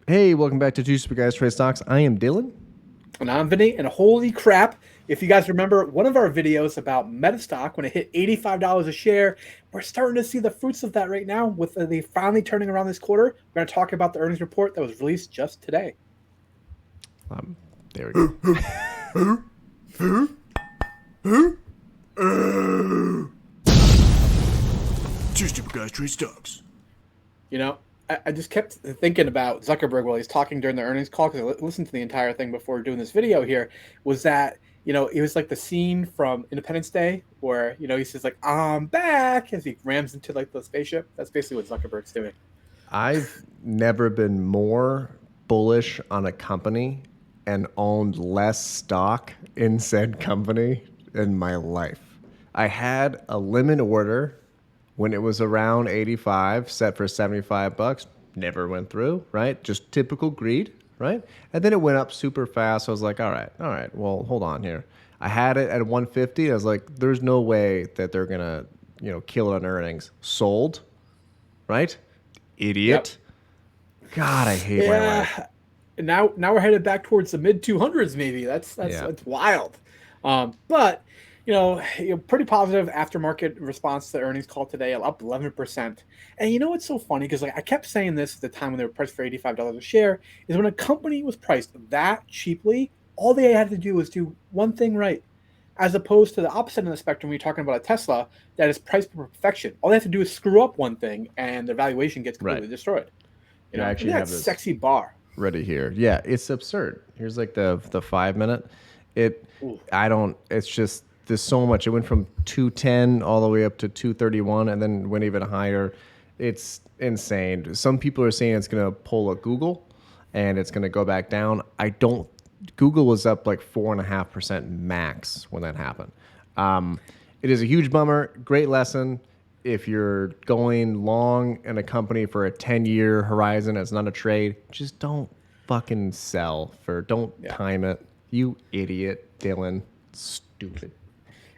Hey, welcome back to Two Super Guys Trade Stocks. I am Dylan. And I'm Vinny, and holy crap, if you guys remember one of our videos about Metastock when it hit $85 a share, we're starting to see the fruits of that right now with the finally turning around this quarter. We're going to talk about the earnings report that was released just today. There we go. Two Super Guys Trade Stocks. You know, I just kept thinking about Zuckerberg while he's talking during the earnings call, because I listened to the entire thing before doing this video here, was that, it was like the scene from Independence Day where, he says like, I'm back, as he rams into like the spaceship. That's basically what Zuckerberg's doing. I've never been more bullish on a company and owned less stock in said company in my life. I had a limit order when it was around 85, set for 75 bucks. Never went through, right? Just typical greed, right? And then it went up super fast. I was like, all right, well, hold on here. I had it at 150. I was like, there's no way that they're going to, kill it on earnings. Sold, right? Idiot. Yep. God, I hate my life. Now we're headed back towards the mid 200s. Maybe that's wild. But pretty positive aftermarket response to the earnings call today, up 11%. And you know what's so funny? Because I kept saying this at the time when they were priced for $85 a share, is when a company was priced that cheaply, all they had to do was do one thing right. As opposed to the opposite end of the spectrum, when you're talking about a Tesla that is priced for perfection. All they have to do is screw up one thing, and the valuation gets completely destroyed. You actually have this sexy bar ready here. Yeah, it's absurd. Here's like the 5 minute. It's just there's so much. It went from 210 all the way up to 231, and then went even higher. It's insane. Some people are saying it's going to pull a Google, and it's going to go back down. Google was up like 4.5% max when that happened. It is a huge bummer. Great lesson. If you're going long in a company for a 10-year horizon, it's not a trade. Just don't fucking sell don't time it. You idiot, Dylan. Stupid.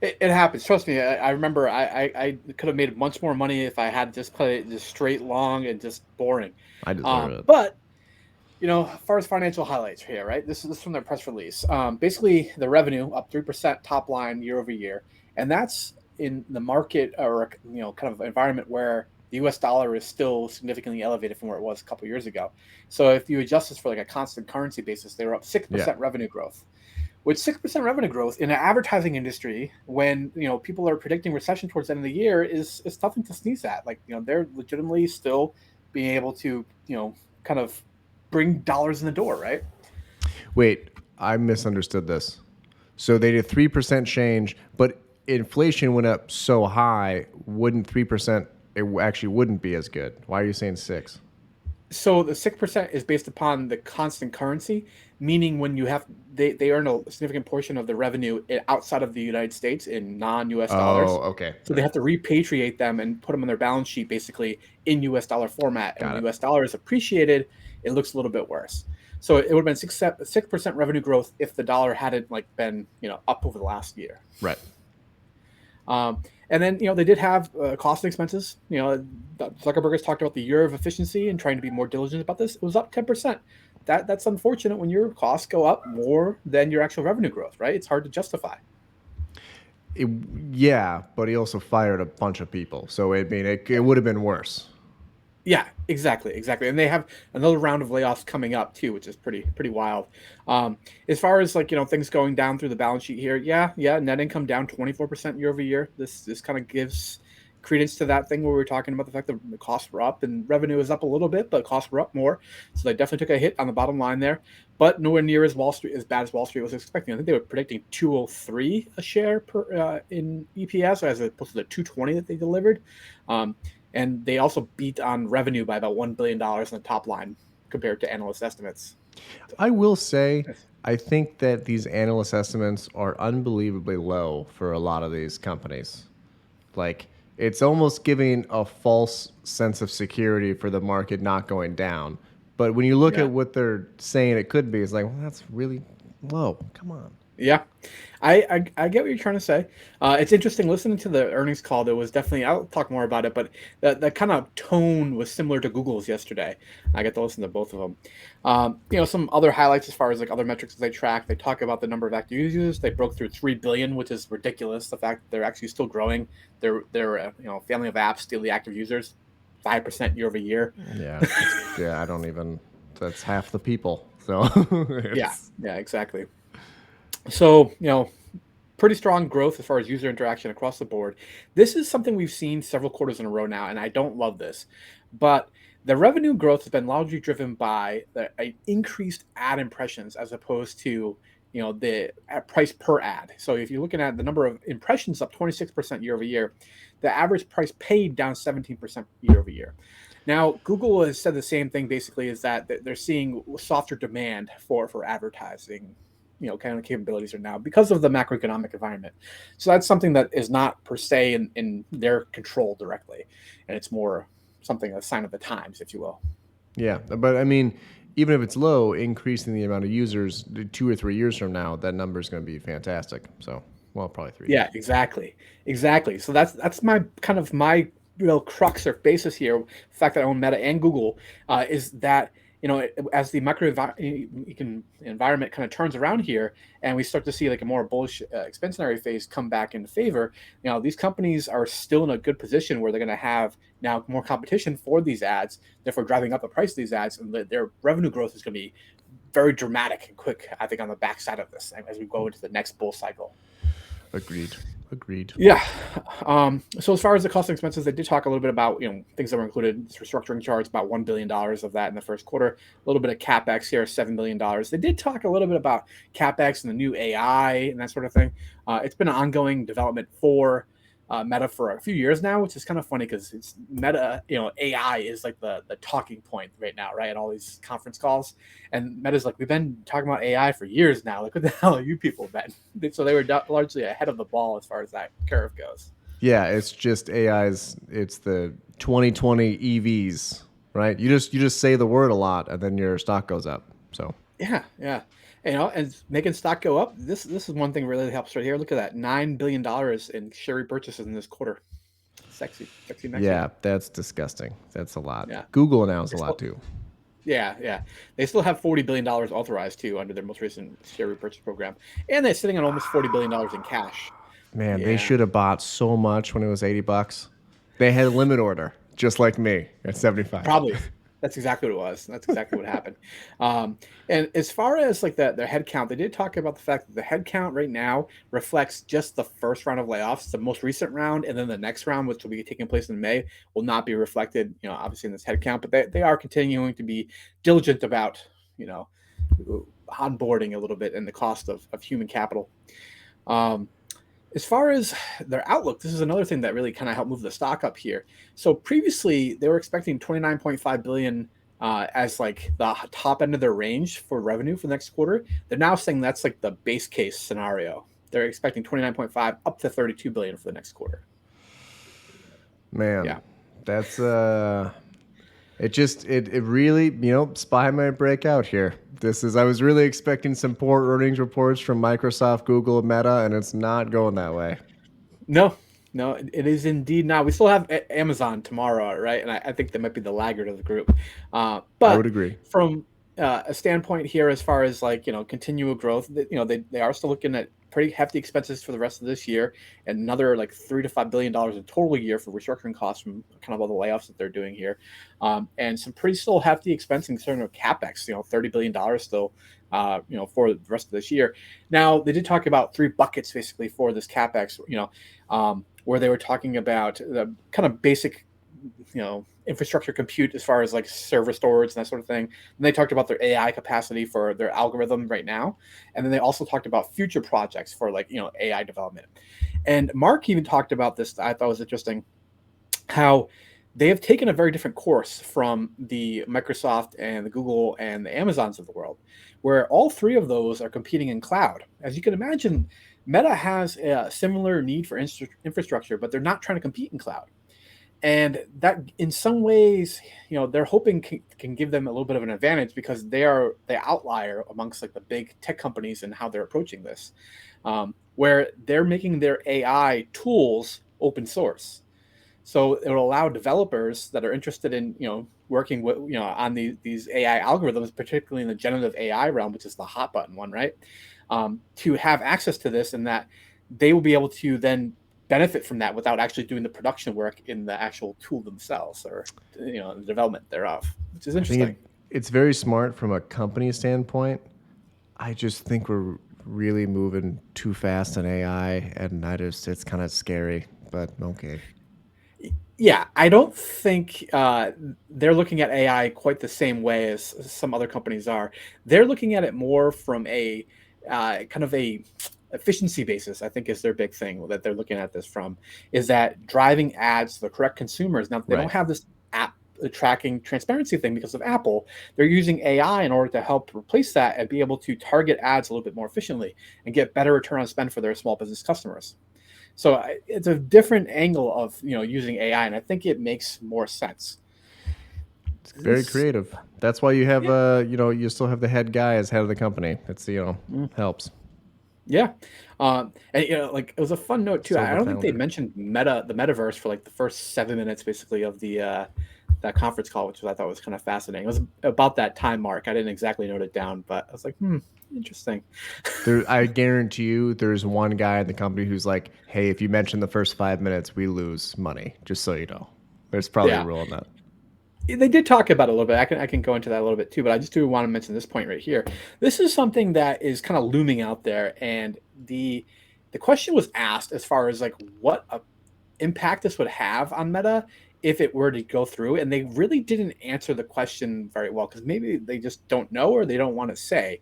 It happens. Trust me. I remember I could have made much more money if I had just played it just straight long and just boring. I deserve it. But as far as financial highlights here, right? This is from their press release. Basically, the revenue up 3% top line year over year, and that's in the market or kind of environment where the U.S. dollar is still significantly elevated from where it was a couple years ago. So if you adjust this for like a constant currency basis, they were up 6% revenue growth. With 6% revenue growth in an advertising industry, when people are predicting recession towards the end of the year, is nothing to sneeze at. Like they're legitimately still being able to kind of bring dollars in the door, right? Wait, I misunderstood this. So they did 3% change, but inflation went up so high. Wouldn't 3%? It actually wouldn't be as good. Why are you saying 6? So the 6% is based upon the constant currency, meaning when they earn a significant portion of the revenue outside of the United States in non-US dollars. Oh, okay. So they have to repatriate them and put them on their balance sheet basically in US dollar format. And when the US dollar is appreciated, it looks a little bit worse. So it would have been 6% revenue growth if the dollar hadn't been up over the last year. Right. And then, they did have cost and expenses. Zuckerberg has talked about the year of efficiency and trying to be more diligent about this. It was up 10%. That's unfortunate when your costs go up more than your actual revenue growth, right? It's hard to justify. But he also fired a bunch of people. So, it would have been worse. Yeah, exactly. And they have another round of layoffs coming up too, which is pretty wild. As far as things going down through the balance sheet here, net income down 24% year over year. This kind of gives credence to that thing where we were talking about the fact that the costs were up and revenue is up a little bit, but costs were up more. So they definitely took a hit on the bottom line there, but nowhere near as bad as Wall Street was expecting. I think they were predicting 203 a share per in EPS as opposed to the 220 that they delivered. And they also beat on revenue by about $1 billion on the top line compared to analyst estimates. I will say, I think that these analyst estimates are unbelievably low for a lot of these companies. It's almost giving a false sense of security for the market not going down. But when you look at what they're saying it could be, it's like, well, that's really low. Come on. Yeah, I get what you're trying to say. It's interesting listening to the earnings call. There was definitely, I'll talk more about it, but the kind of tone was similar to Google's yesterday. I get to listen to both of them. Some other highlights as far as like other metrics that they track. They talk about the number of active users. They broke through 3 billion, which is ridiculous. The fact that they're actually still growing. Their family of apps, daily active users, 5% year over year. Yeah, yeah. I don't even. That's half the people. So Yeah, it's yeah, exactly. So pretty strong growth as far as user interaction across the board. This is something we've seen several quarters in a row now, and I don't love this, but the revenue growth has been largely driven by the increased ad impressions as opposed to the price per ad. So if you're looking at the number of impressions up 26% year over year, the average price paid down 17% year over year. Now, Google has said the same thing basically, is that they're seeing softer demand for advertising, kind of capabilities are now because of the macroeconomic environment. So that's something that is not per se in their control directly. And it's more something, a sign of the times, if you will. yeah. But I mean, even if it's low, increasing the amount of users 2 or 3 years from now, that number is going to be fantastic. So, well, probably 3 years. Yeah, exactly. Exactly. So that's my kind of my real crux or basis here. The fact that I own Meta and Google is that as the macro environment kind of turns around here, and we start to see like a more bullish expansionary phase come back into favor, these companies are still in a good position where they're going to have now more competition for these ads, therefore driving up the price of these ads, and their revenue growth is going to be very dramatic and quick, I think, on the backside of this as we go into the next bull cycle. Agreed. Agreed. Yeah. So as far as the cost and expenses, they did talk a little bit about things that were included. This restructuring charge, about $1 billion of that in the first quarter. A little bit of capex here, $7 billion. They did talk a little bit about capex and the new AI and that sort of thing. It's been an ongoing development for Meta for a few years now, which is kind of funny because it's Meta. AI is like the talking point right now, right? In all these conference calls, and Meta's like, we've been talking about AI for years now. Like, what the hell are you people been? So they were largely ahead of the ball as far as that curve goes. Yeah, it's just AI's. It's the 2020 EVs, right? You just say the word a lot, and then your stock goes up. So Yeah, yeah. And making stock go up. This is one thing really helps right here. Look at that, $9 billion in share repurchases in this quarter. Sexy, sexy, Mexi. yeah, that's disgusting. That's a lot. Yeah. Google announced a It's lot too. Yeah, yeah. They still have $40 billion authorized too under their most recent share repurchase program, and they're sitting on almost $40 billion in cash. Man, they Yeah, should have bought so much when it was $80. They had a limit order, just like me at 75. probably. That's exactly what it was. That's exactly what happened. And as far as like their head count, they did talk about the fact that the head count right now reflects just the first round of layoffs. The most recent round, and then the next round, which will be taking place in May, will not be reflected, obviously in this head count. But they are continuing to be diligent about, you know, onboarding a little bit and the cost of human capital. Um, as far as their outlook, this is another thing that really kind of helped move the stock up here. So previously, they were expecting 29.5 billion as like the top end of their range for revenue for the next quarter. They're now saying that's like the base case scenario. They're expecting 29.5 up to 32 billion for the next quarter. Man, Yeah. that's it really, SPY might break out here. I was really expecting some poor earnings reports from Microsoft, Google, Meta, and it's not going that way. No, no, it is indeed not. We still have Amazon tomorrow, right? And I think they might be the laggard of the group. I But would agree. from a standpoint here, as far as like continual growth, they are still looking at pretty hefty expenses for the rest of this year, and another like $3 to $5 billion in total year for restructuring costs from kind of all the layoffs that they're doing here, and some pretty still hefty expense in terms of capex. $30 billion still. For the rest of this year. Now, they did talk about three buckets basically for this capex, where they were talking about the kind of basic, infrastructure compute as far as like server storage and that sort of thing. And they talked about their AI capacity for their algorithm right now. And then they also talked about future projects for like, AI development. And Mark even talked about this, I thought was interesting, how they have taken a very different course from the Microsoft and the Google and the Amazons of the world, where all three of those are competing in cloud. As you can imagine, Meta has a similar need for infrastructure, but they're not trying to compete in cloud. And that, in some ways, they're hoping can give them a little bit of an advantage because they are the outlier amongst like the big tech companies and how they're approaching this, where they're making their AI tools open source. So it will allow developers that are interested in, working with, on these AI algorithms, particularly in the generative AI realm, which is the hot button one, right? To have access to this, and that they will be able to then benefit from that without actually doing the production work in the actual tool themselves, or the development thereof, which is I think interesting. it's very smart from a company standpoint. I just think we're really moving too fast in AI, and it's kind of scary, but okay. Yeah, I don't think they're looking at AI quite the same way as some other companies are. They're looking at it more from a kind of a efficiency basis. I think is their big thing that they're looking at this from, is that driving ads to the correct consumers. Now they don't Right. have this app tracking transparency thing because of Apple. They're using AI in order to help replace that and be able to target ads a little bit more efficiently and get better return on spend for their small business customers. So it's a different angle of using AI, and I think it makes more sense. It's very This, creative. That's why you have yeah, you still have the head guy as head of the company. It's mm, helps. yeah, and like it was a fun note too. So I the don't think they founder. mentioned the metaverse for like the first 7 minutes, basically, of the that conference call, which I thought was kind of fascinating. It was about that time mark. I didn't exactly note it down, but I was like, interesting. I guarantee you, there's one guy in the company who's like, "Hey, if you mention the first 5 minutes, we lose money." Just so you know, there's probably a Yeah, rule on that. they did talk about it a little bit. I can go into that a little bit too, but I just do want to mention this point right here. This is something that is kind of looming out there, and the question was asked as far as like what impact this would have on Meta if it were to go through, and they really didn't answer the question very well because maybe they just don't know or they don't want to say.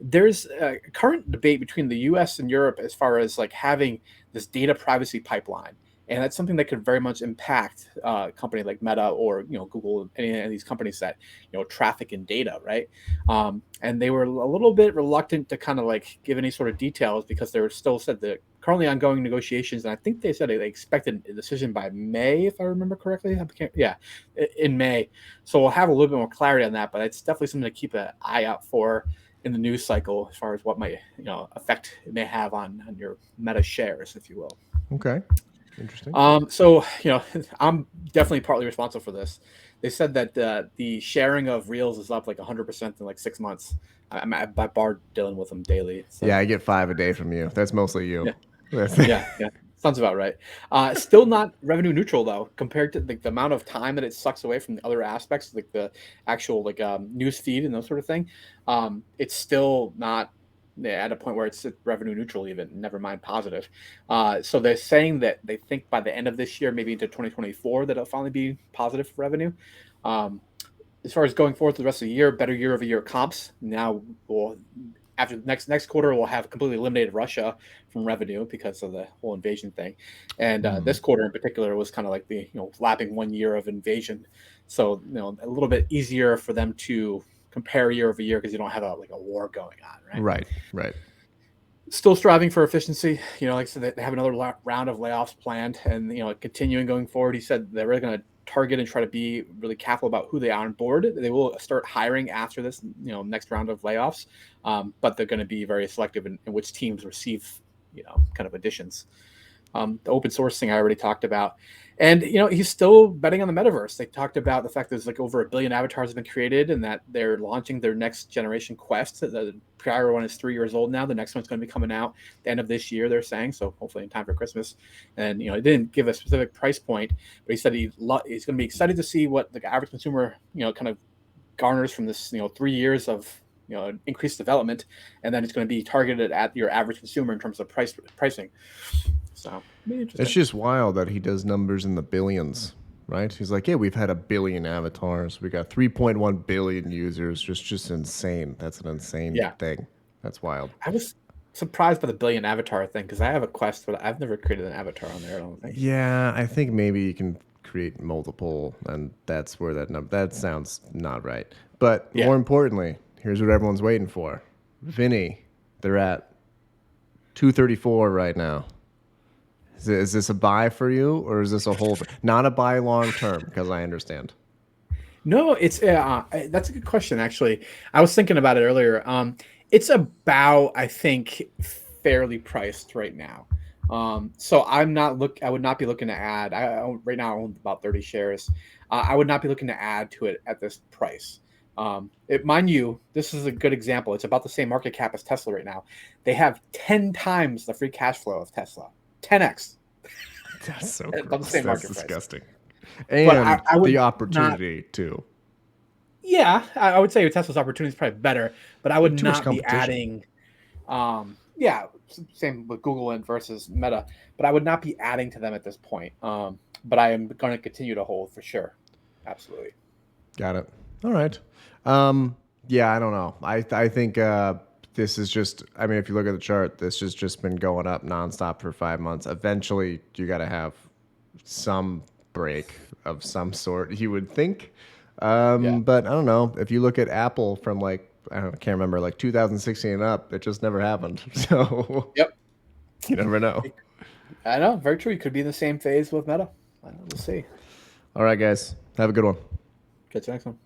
There's a current debate between the U.S. and Europe as far as like having this data privacy pipeline. And that's something that could very much impact a company like Meta or Google, any of these companies that traffic in data, right? And they were a little bit reluctant to kind of like give any sort of details because they were still said that currently ongoing negotiations, and I think they said they expected a decision by May, if I remember correctly. Yeah, in May. So we'll have a little bit more clarity on that, but it's definitely something to keep an eye out for in the news cycle as far as what might effect it may have on your Meta shares, if you will. Okay, interesting. So I'm definitely partly responsible for this. They said that the sharing of reels is up like 100% in like 6 months. I bar Dylan with them daily. Yeah, So I get 5 a day from you. That's mostly you. yeah, yeah, sounds about right. Still not revenue neutral though, compared to like the amount of time that it sucks away from the other aspects, like the actual like news feed and those sort of thing. It's still not at a point where it's revenue neutral, even never mind positive. So they're saying that they think by the end of this year, maybe into 2024, that it'll finally be positive revenue. Um, as far as going forward to the rest of the year, better year-over-year comps. Now we'll after the next quarter we'll have completely eliminated Russia from revenue because of the whole invasion thing, and Hmm. this quarter in particular was kind of like the lapping 1 year of invasion, so a little bit easier for them to compare year over year because you don't have a war going on, right? Right, right. Still striving for efficiency. Like I said, they have another round of layoffs planned, and continuing going forward. He said they're really going to target and try to be really careful about who they are on board. They will start hiring after this, next round of layoffs, but they're going to be very selective in which teams receive, kind of additions. The open source thing I already talked about. And he's still betting on the metaverse. They talked about the fact there's like over 1 billion avatars have been created, and that they're launching their next generation Quest. The prior one is 3 years old now. The next one's going to be coming out the end of this year, they're saying. So hopefully in time for Christmas. And he didn't give a specific price point, but he said he's going to be excited to see what the average consumer kind of garners from this 3 years of increased development, and then it's going to be targeted at your average consumer in terms of pricing. So, be It's interesting. just wild that he does numbers in the billions, right? He's like, yeah, we've had 1 billion avatars. We got 3.1 billion users. Just insane. That's an insane Yeah, thing. That's wild. I was surprised by the billion avatar thing because I have a Quest, but I've never created an avatar on there. I don't think. Yeah, I think maybe you can create multiple, and that's where that number. That sounds not right. But Yeah. more importantly, here's what everyone's waiting for. Vinny, they're at 234 right now. Is this a buy for you, or is this a hold? Not a buy long term, because I understand. No, it's that's a good question actually. I was thinking about it earlier. It's about, I think, fairly priced right now. So I would not be looking to add. Right now I own about 30 shares. I would not be looking to add to it at this price. Mind you, this is a good example. It's about the same market cap as Tesla right now. They have 10 times the free cash flow of Tesla. 10x. That's so About gross. the same That's market price. disgusting. But And I would the not. opportunity too. Yeah, I would say Tesla's opportunity is probably better, but I would Too much not be competition. adding. Yeah, same with Google and versus Meta, but I would not be adding to them at this point. But I am going to continue to hold for sure. Absolutely. Got it. All right. Yeah, I don't know. I think this is just. I mean, if you look at the chart, this has just been going up nonstop for 5 months. Eventually, you got to have some break of some sort. You would think. Yeah. But I don't know. If you look at Apple from like I can't remember, like 2016 and up, it just never happened. So Yep. you never know. I know. Very true. You could be in the same phase with Meta. We'll see. All right, guys. Have a good one. Catch you next one.